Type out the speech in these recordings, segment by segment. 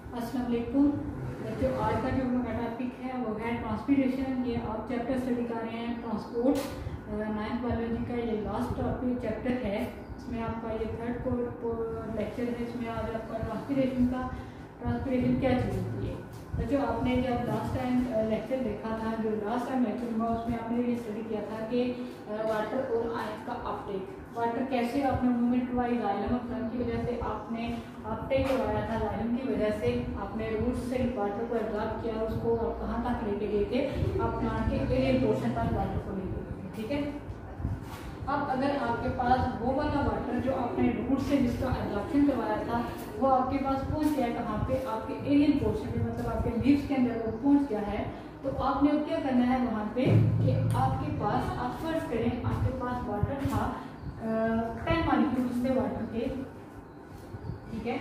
अस्सलाम वालेकुम बच्चों, आज का जो हमारा टॉपिक है वो है ट्रांसपोर्टेशन। ये आप चैप्टर स्टडी कर रहे हैं ट्रांसपोर्ट, 9th बायोलॉजी का ये लास्ट टॉपिक चैप्टर है। इसमें आपका ये थर्ड लेक्चर है। इसमें आज आपका ट्रांसपोर्टेशन क्या चीज़ होती है। बच्चों, आपने जब लास्ट टाइम लेक्चर देखा था, जो लास्ट टाइम लेक्चर हुआ उसमें आपने ये स्टडी किया था कि वाटर और आयन का अपटेक, वाटर कैसे आपने मूवमेंट वाइज जाइलम और फ्लम की वजह से आपने अपटेक करवाया था। जाइलम की वजह से आपने रूट से वाटर को एब्जॉर्ब किया, उसको आप कहाँ तक लेके गए थे, आप प्लांट के एरियल पोर्शन तक वाटर को लेके गए थे। ठीक है, अब अगर आपके पास वो वाला वाटर जो आपने रूट से जिसका एब्जॉर्प्शन करवाया था वो आपके पास पहुंच गया कहाँ पे, आपके एरियल पोर्शन पे, मतलब आपके लीव्स के अंदर वो पहुंच गया है, तो आपने क्या करना है वहाँ पे कि आपके पास, आप फर्ज करें आपके पास वाटर था 10 मॉलिक्यूल्स थे वाटर के। ठीक है,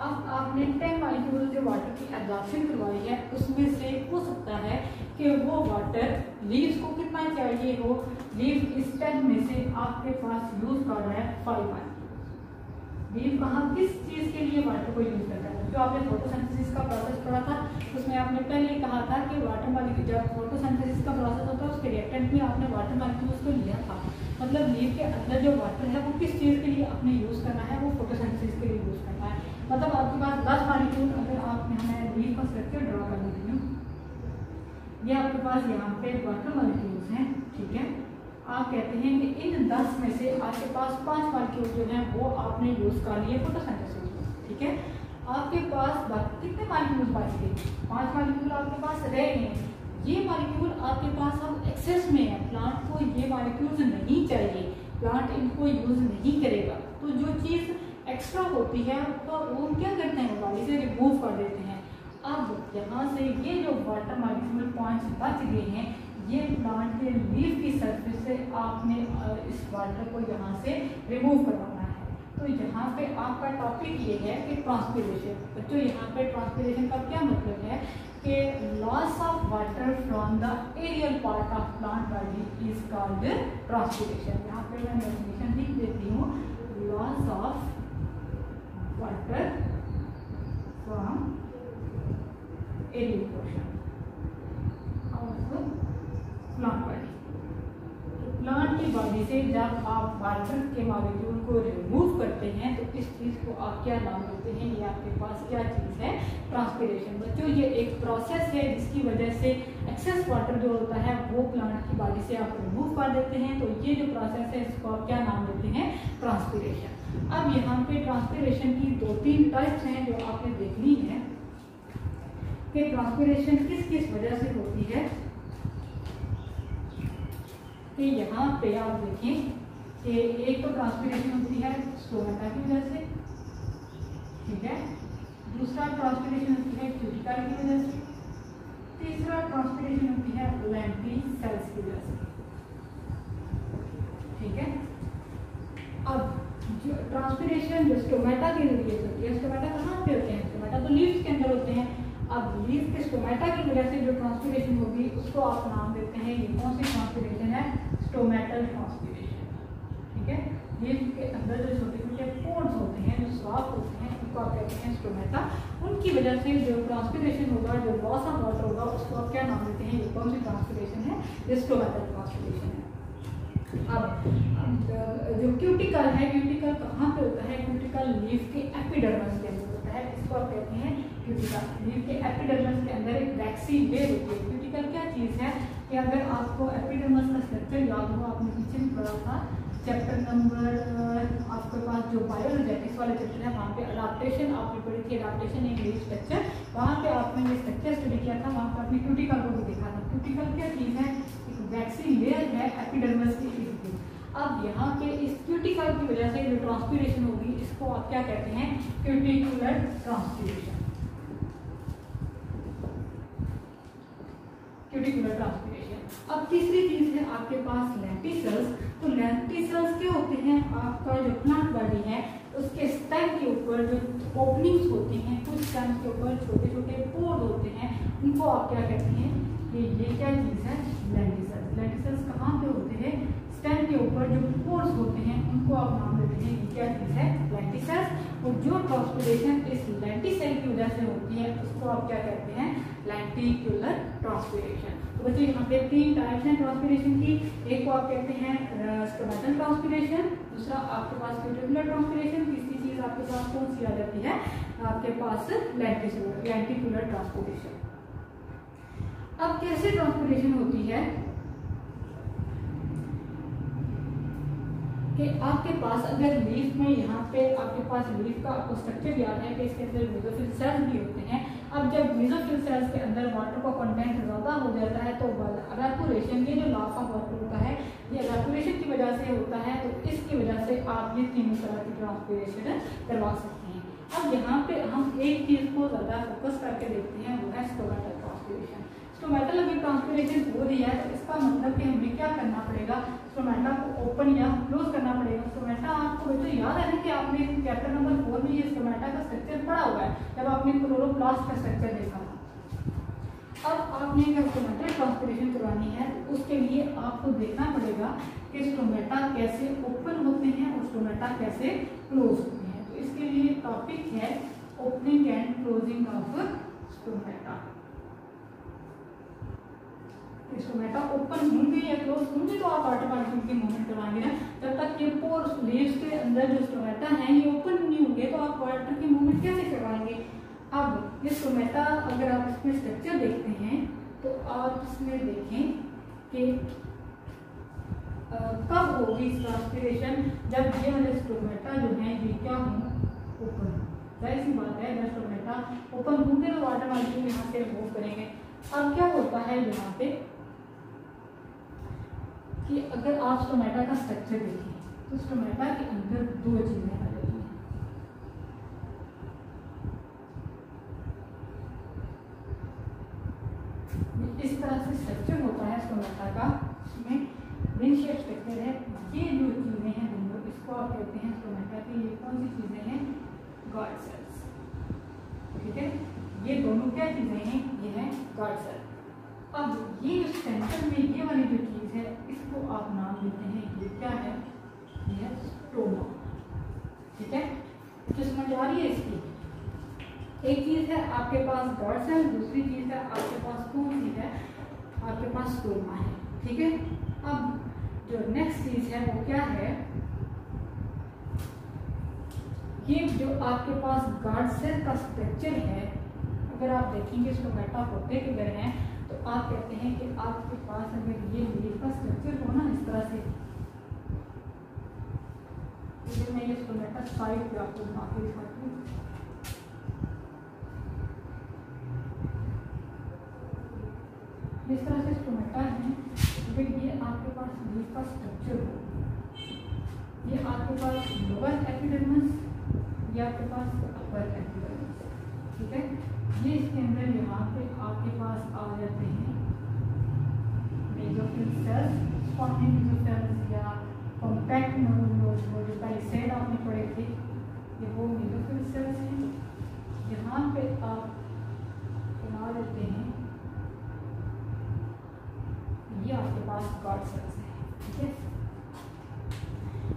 अब आपने 10 मॉलिक्यूल्स जो वाटर की एब्जॉर्प्शन करवाई है उसमें से हो सकता है कि वो वाटर लीव्स को कितना चाहिए हो। लीव इस 10 में से आपके पास यूज कर रहा है 5। लीव कहाँ किस चीज़ के लिए वाटर को यूज करता है। जो आपने फोटोसिंथेसिस का प्रोसेस पढ़ा था उसमें आपने पहले ही कहा था कि वाटर मॉलिक्यूल, जब फोटोसिंथेसिस का प्रोसेस होता है उसके रिएक्टेंट में आपने वाटर मॉलिक्यूल्स को लिया था। मतलब लीव के अंदर जो वाटर है वो किस चीज़ के लिए आपने यूज़ करना है, वो फोटोसिंथेसिस के लिए यूज़ करना है। मतलब आपके पास 10 मॉलिक्यूल, अगर आपने हमें लीव का स्ट्रक्चर ड्रॉ कर देती हूँ, ये आपके पास यहाँ पे वाटर मॉलिक्यूल्स हैं। ठीक है, आप कहते हैं कि इन 10 में से आपके पास 5 मॉलिक्यूल जो हैं वो आपने यूज़ कर लिए फोटोसिंथेसिस में। ठीक है, आपके पास कितने मॉलिक्यूल बच गए, 5 मॉलिक्यूल आपके पास रह गए। ये मॉलिक्यूल आपके पास अब एक्सेस में है, प्लांट को ये मॉलिक्यूल्स नहीं चाहिए, प्लांट इनको यूज नहीं करेगा। तो जो चीज़ एक्स्ट्रा होती है वो क्या करते हैं, बॉडी से रिमूव कर देते हैं। अब यहाँ से ये जो वाटर मॉलिक्यूल पॉइंट्स बच गए हैं, ये प्लांट के लीफ की सरफेस से आपने इस वाटर को यहाँ से रिमूव करवाना है। तो यहाँ पे आपका टॉपिक ये है कि ट्रांसपिरेशन। बच्चों, यहाँ पे ट्रांसपिरेशन का क्या मतलब है कि loss of water from the aerial part of plant body is called transpiration. यहाँ पे मैं डेफिनेशन लिख देती हूँ, loss of water from aerial portion of plant body. Plant की बॉडी से जब आप वाटर के मॉलिक्यूल को रिमूव करते हैं तो इस चीज़ को आप क्या नाम देते हैं, ये आपके पास क्या चीज़ है, ट्रांसपिरेशन। बच्चों, ये एक प्रोसेस है जिसकी वजह से एक्सेस वाटर जो होता है वो प्लांट की बॉडी से आप रिमूव कर देते हैं। तो ये जो प्रोसेस है इसको आप क्या नाम देते हैं, ट्रांसपिरेशन। अब यहाँ पे ट्रांसपिरेशन की 2-3 टाइप्स हैं जो आपने देखनी है कि ट्रांसपिरेशन किस किस वजह से होती है। कि यहाँ पे आप देखें कि एक तो ट्रांसपिरेशन होती है स्टोमेटा की वजह से। ठीक है, दूसरा ट्रांसपिरेशन होती है क्यूटिकल की वजह से, तीसरा ट्रांसपिरेशन होती है लेंटिसेल्स की वजह से। ठीक है, अब जो ट्रांसपिरेशन जो स्टोमेटा के जरिए होती है, स्टोमेटा कहाँ पे होते हैं, स्टोमेटा तो लीव्स के अंदर होते हैं। अब लीव के स्टोमेटा की वजह से जो ट्रांसपिरेशन होगी उसको आप नाम देते हैं, ये कौन सी ट्रांसपिरेशन है, स्टोमेटल ट्रांसपिरेशन। ठीक है, लीव के अंदर जो छोटे छोटे पोर्स होते हैं, जो स्वाप होते हैं, उनको आप कहते हैं स्टोमेटा। उनकी वजह से जो ट्रांसपिरेशन होगा, जो लॉस ऑफ वाटर होगा, उसको आप क्या नाम देते हैं, ये कौन सी ट्रांसपिरेशन है, ये स्टोमेटल ट्रांसपिरेशन है। अब जो क्यूटिकल है, क्यूटिकल कहाँ पे होता है, क्यूटिकल लीफ के एपिडर्मिस के अंदर होता है, इसको आप कहते हैं क्यूटिकल। लीफ के एपिडर्मिस के अंदर एक वैक्सी लेयर होती है। क्यूटिकल क्या चीज़ है कि अगर आपको एपिडर्मिस का स्ट्रक्चर याद हो, आपने पीछे भी पढ़ा था चैप्टर नंबर, आपके पास जो बायोलॉजिक्स वाला चैप्टर है वहाँ पे अडाप्टेशन आपने पढ़ी थी, अडाप्टेशन इन लीफ स्ट्रक्चर, वहाँ पे आपने ये स्ट्रक्चर स्टडी किया था, वहाँ पे आपने क्यूटिकल को भी देखा था। क्यूटिकल क्या चीज़ है, वैक्सी लेयर है एपिडर्मिस की इर्द। अब यहाँ पे इस क्यूटिकल की वजह से जो ट्रांसपिरेशन होगी इसको आप क्या कहते हैं, क्यूटिकुलर ट्रांसपिरेशन। Cuticular transpiration. अब तीसरी चीज है आपके पास लेंटिसेल्स। तो लेंटिसेल्स क्या होते हैं, आपका जो प्लांट बॉडी है उसके स्टेम के ऊपर जो ओपनिंग्स होती हैं, कुछ स्टेम के ऊपर छोटे छोटे पोर होते हैं, उनको आप क्या कहते हैं, कि ये क्या चीज़ है, लेंटिसेल्स। लेंटिसेल्स कहाँ पे होते हैं, स्टेम के ऊपर जो पोर्स होते हैं उनको आप नाम देते हैं, ये क्या चीज़ है, लेंटिसेल्स। और जो ट्रांसपीरेशन इस लेंटिसेल की वजह से होती है उसको आप क्या कहते हैं, लेंटिक्यूलर ट्रांसपीरेशन। तो बच्चों यहाँ पे 3 टाइप्स हैं ट्रांसपीरेशन की। एक को आप कहते हैं स्टोमेटल ट्रांसपीरेशन, दूसरा आपके पास क्यूटिकुलर ट्रांसपीरेशन, तीसरी चीज आपके पास कौन सी आ जाती है आपके पास लेंटिक्यूलर ट्रांसपीरेशन। अब कैसे ट्रांसपीरेशन होती है कि आपके पास अगर लीफ में यहाँ पे आपके पास लीफ का आपको स्ट्रक्चर याद है कि इसके अंदर मेसोफिल सेल्स भी होते हैं। अब जब मेसोफिल सेल्स के अंदर वाटर का कंटेंट ज़्यादा हो जाता है तो इवेपोरेशन, ये जो लॉस ऑफ वाटर होता है ये इवेपोरेशन की वजह से होता है। तो इसकी वजह से आप ये 3 तरह की ट्रांसपीरेशन करवा सकते हैं। अब यहाँ पे हम एक चीज़ को ज़्यादा फोकस करके देखते हैं, वो है स्टोमेटल ट्रांसपीरेशन। स्टोमेटल अगर ट्रांसपीरेशन हो रही है तो इसका मतलब कि हमें क्या करना पड़ेगा, स्टोमेटा को ओपन या क्लोज करना पड़ेगा। स्टोमेटा आपको तो याद है ना कि आपने चैप्टर नंबर 4 में ये स्टोमेटा का स्ट्रक्चर पढ़ा हुआ है जब आपने क्लोरोप्लास्ट का स्ट्रक्चर देखा था। अब आपने अगर स्टोमेटल ट्रांसपीरेशन करवानी है तो उसके लिए आपको देखना पड़ेगा कि स्टोमेटा कैसे ओपन होते हैं और स्टोमेटा कैसे क्लोज होते हैं। तो इसके लिए टॉपिक है opening and closing of stomata. Stomata open होंगे या क्लोज होंगे तो आप वाटर पार्टिकल की मूवमेंट करवाएंगे ना। जब तक ये पोर्स लीव्स के अंदर जो स्टोमेटा है ये ओपन नहीं होंगे तो आप वाटर की मूवमेंट कैसे करवाएंगे। अब ये स्टोमेटा अगर आप इसमें स्ट्रक्चर देखते हैं तो आप इसमें देखें कि कब होगी ट्रांसपीरेशन, जब ये वाले स्टोमेटा जो है ये क्या हो, ओपन। जाहिर सी बात है जब स्टोमेटा ओपन होंगे तो वाटर पार्टिकल यहाँ से मूव करेंगे। अब क्या होता है यहाँ पे कि अगर आप स्टोमेटा का स्ट्रक्चर देखें तो स्टोमेटा के अंदर 2 चीजें आ जाती हैं। इस तरह से स्ट्रक्चर होता है स्टोमेटा का, इसमें रिंग शेप स्ट्रक्चर है। ये जो चीजें हैं दोनों, इसको आप कहते हैं स्टोमेटा की ये कौन सी चीजें हैं, गार्ड सेल्स। ठीक है, ये दोनों क्या चीजें हैं, ये है गार्ड सेल। अब ये जो सेंटर में ये वाली जो चीज है इसको आप नाम देते हैं, ये क्या है, ये है स्टोमा। ठीक है, तो समझ आ रही है इसकी। एक चीज है आपके पास गार्ड सेल, दूसरी चीज है आपके पास कौन सी है, आपके पास स्टोमा है। ठीक है, अब जो नेक्स्ट चीज है वो क्या है, ये जो आपके पास गार्ड सेल का स्ट्रक्चर है, अगर आप देखेंगे स्टोमेटा होते किधर हैं तो आप कहते हैं कि आपके पास अगर ये लीफ का स्ट्रक्चर हो ना इस तरह से, इधर मैं ये स्टोमेटा साइड पे आपको घुमा के दिखाती हूँ। इस तरह से स्टोमेटा है, अगर ये आपके पास लीफ का स्ट्रक्चर हो, ये आपके पास लोअर एपिडर्मिस, ये आपके पास अपर एपिडर्मिस। ठीक है, ये इसके अंदर यहाँ पे आपके पास आ जाते हैं मेसोफिल सेल्स, स्पॉन्जिक मेसोफिल्स या कॉम्पैक्ट जो पहले सेल आपने पढ़े थे, ये वो मेसोफिल सेल्स हैं। यहाँ पे आप बना देते हैं, ये आपके पास गार्ड सेल्स हैं। ठीक है,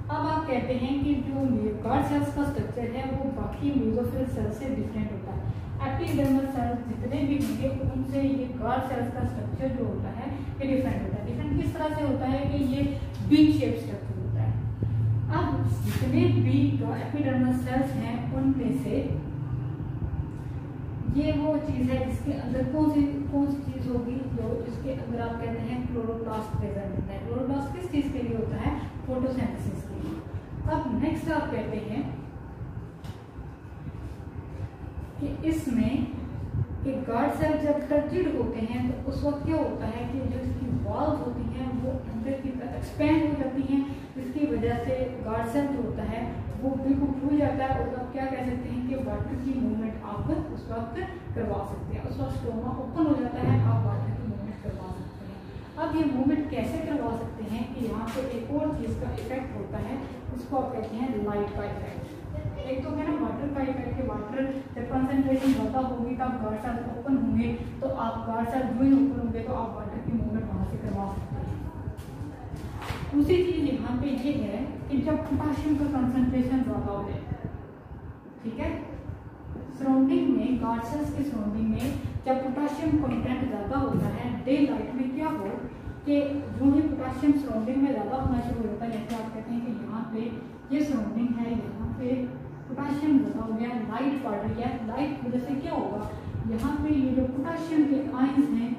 अब आप कहते हैं कि जो गार्ड सेल्स का स्ट्रक्चर है वो बाकी मेसोफिल सेल से डिफरेंट होता है। एपिडर्मल सेल्स जितने भी होंगे उनसे ये गार्ड सेल्स का स्ट्रक्चर जो होता है ये डिफरेंट होता है। डिफरेंट किस तरह से होता है कि ये विंग शेप स्ट्रक्चर होता है। अब जितने भी एपिडर्मल सेल्स हैं उनमें से ये वो चीज़ है जिसके अंदर कौन सी चीज़ होगी, जो जिसके अंदर आप कहते हैं क्लोरोप्लास्ट प्रेजेंट होता है। क्लोरोप्लास्ट किस चीज़ के लिए होता है, फोटोसिंथेसिस के लिए। अब नेक्स्ट आप कहते हैं कि इसमें कि गार्ड सेल जब टर्जिड होते हैं तो उस वक्त क्या होता है कि जो इसकी वॉल्स होती हैं वो अंदर की तरफ एक्सपेंड हो जाती हैं, जिसकी वजह से गार्ड सेल जो होता है वो बिल्कुल खुल जाता है और आप क्या कह सकते हैं कि वाटर की मूवमेंट आप उस वक्त करवा सकते हैं। उस वक्त स्टोमा ओपन हो जाता है, आप वाटर की मूवमेंट करवा सकते हैं। अब ये मूवमेंट कैसे करवा सकते हैं कि यहाँ पे एक और चीज़ का इफेक्ट होता है, इसको आप कहते हैं लाइट का इफेक्ट। एक तो है ना वाटर का इफेक्ट, कि वाटर जब कंसंट्रेशन ज़्यादा होगी तब गार्ड सेल ओपन होंगे, तो आप गार्ड सेल जो ही ओपन होंगे तो आप वाटर की मूवमेंट वहाँ से करवा सकते हैं। दूसरी चीज़ यहाँ पे ये है कि जब पोटाशियम का कंसंट्रेशन ज़्यादा हो जाए, ठीक है। सराउंडिंग में, गार्ड सेल्स के सराउंडिंग में जब पोटाशियम कंटेंट ज़्यादा होता है, डे लाइट में क्या हो कि जो ही पोटाशियम सराउंडिंग में ज़्यादा होना शुरू होता है, जैसे आप कहते हैं कि यहाँ पे ये सराउंडिंग है, यहाँ पे पोटाशियम ज़्यादा हो गया, लाइट पड़ रही है, लाइट की वजह से क्या होगा, यहाँ पे ये जो पोटाशियम के आयंस हैं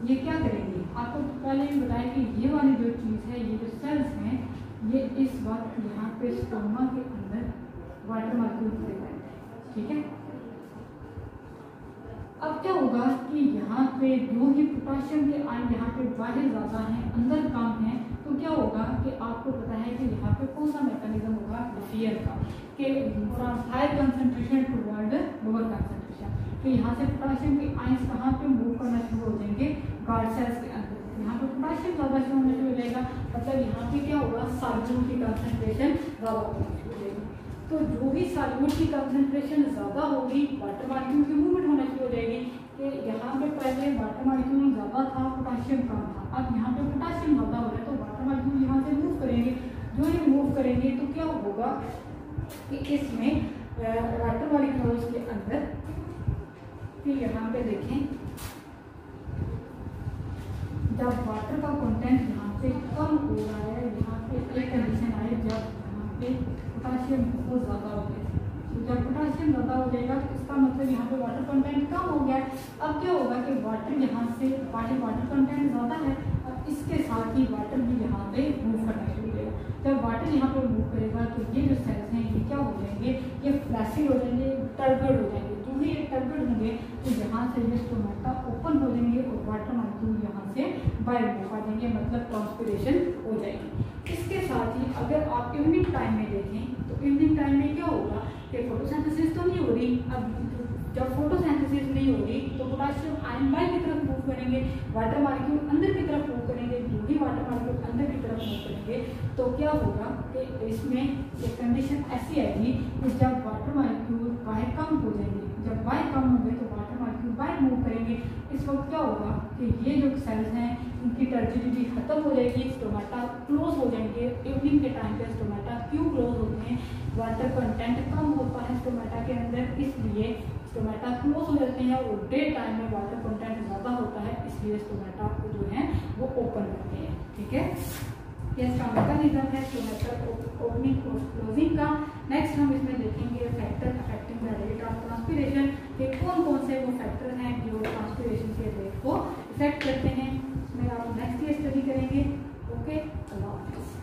ये क्या करेंगे, आपको पहले ही बताया कि ये वाली जो चीज़ है, ये जो सेल्स हैं, ये इस वक्त यहाँ पे स्टोमा के अंदर वाटर मॉलिक्यूल भरे हुए हैं, ठीक है। अब क्या होगा कि यहाँ पे जो ही पोटाशियम के आयन यहाँ पे बाहर ज़्यादा हैं, अंदर कम है, तो क्या होगा कि आपको पता है कि यहाँ पे कौन सा मैकेनिज्म होगा, डिफियर का, कि from higher concentration toward lower concentration, तो यहाँ से पोटाशियम के आयंस कहाँ पे मूव करना शुरू हो जाएंगे, गार्ड सेल्स के अंदर। यहाँ पे पोटाशियम ज़्यादा शुरू होना शुरू हो जाएगा, मतलब यहाँ पे क्या होगा, सॉल्यूट की कंसंट्रेशन ज़्यादा होना शुरू हो जाएगी। तो जो भी सॉल्यूट की कंसंट्रेशन ज़्यादा होगी, वाटर मॉलिक्यूल की मूवमेंट होना शुरू हो जाएगी, कि यहाँ पे पहले वाटर मॉलिक्यूल ज़्यादा था, पोटाशियम कम था, अब यहाँ पे पोटाशियम ज़्यादा हो रहा है, तो वाटर मॉलिक्यूल यहाँ से मूव करेंगे, जो ये मूव करेंगे तो क्या होगा कि इसमें वाटर मॉलिक्यूल्स के अंदर, फिर यहाँ पे देखें, जब वाटर का कंटेंट यहाँ पे कम हो रहा है, यहाँ पे एक कंडीशन आए जब यहाँ पे पोटाशियम बहुत ज़्यादा हो गया, तो जब पोटाशियम ज़्यादा हो जाएगा तो इसका मतलब यहाँ पे वाटर कंटेंट कम हो गया। अब क्या होगा कि वाटर यहाँ से वाटर कंटेंट ज़्यादा है, और इसके साथ ही वाटर भी यहाँ पे मूव करना शुरू हो जाएगा। जब वाटर यहाँ पे मूव करेगा तो ये जो सेल्स हैं ये क्या हो जाएंगे, ये फ्लैशिंग हो जाएंगे, टर्गर्ड हो जाएंगे। जो भी ये टर्गर्ड होंगे तो यहाँ से ये स्टोमेटा ओपन हो जाएंगे और वाटर मॉलिक्यूल यहाँ से बाहर मूव आ जाएंगे, मतलब ट्रांसपिरेशन हो जाएगी। इसके साथ ही अगर आप इवनिंग टाइम में देखें तो इवनिंग टाइम में क्या होगा कि फोटोसिंथेसिस तो नहीं हो रही, अब जब फोटोसिंथेसिस नहीं होगी तो पोटाशियम आयन बाहर की तरफ मूव करेंगे, वाटर मॉलिक्यूल अंदर की तरफ मूव करेंगे, जो भी वाटर मॉलिक्यूल अंदर की तरफ मूव करेंगे तो क्या होगा कि इसमें एक कंडीशन ऐसी आएगी कि जब वाटर मॉलिक्यूल बाहर कम हो जाएंगे, जब बाहर कम होंगे तो वाटर मॉलिक्यूल बाहर मूव करेंगे। इस वक्त क्या होगा कि ये जो सेल्स हैं इनकी टर्जिडिटी खत्म हो जाएगी, स्टोमेटा क्लोज हो जाएंगे। इवनिंग के टाइम पे स्टोमेटा क्यों क्लोज होते हैं, वाटर कंटेंट कम होता है स्टोमेटा के अंदर, इसलिए स्टोमेटा क्लोज हो जाते हैं, और डे टाइम में वाटर कंटेंट ज़्यादा होता है, इसलिए स्टोमेटा को जो है वो ओपन करते हैं, ठीक है। ये इसका मैकेनिज्म है स्टोमेटा ओपनिंग और क्लोजिंग का। नेक्स्ट हम इसमें देखेंगे factor affecting the rate of transpiration, कि कौन कौन से वो फैक्टर हैं जो ट्रांसपिरेशन के रेट को इफेक्ट करते हैं। इसमें आप नेक्स्ट ये स्टडी करेंगे। ओके, अल्लाह हाफ़िज़।